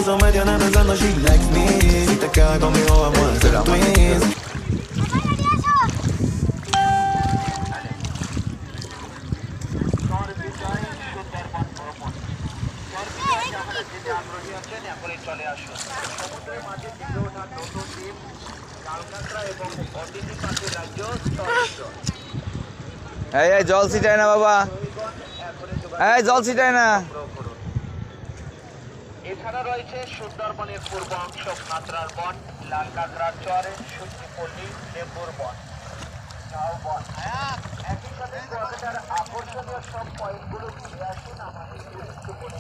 piso me tiene pensando she likes me. Si te quedas conmigo vamos a hacer twins. এই জল ছিটায় না বাবা, এই জল ছিটায় না। এছাড়া রয়েছে সুন্দরবনের পূর্ব অংশ নাতরার বন, লাল কাঁকড়ার চরে সূর্যপল্লী, লেবুর বন, ঝাউবন। একই সাথে কুয়াকাটার আকর্ষণীয় সব পয়েন্টগুলো ঘুরে আসুন আমাদের টুরিস্ট করে।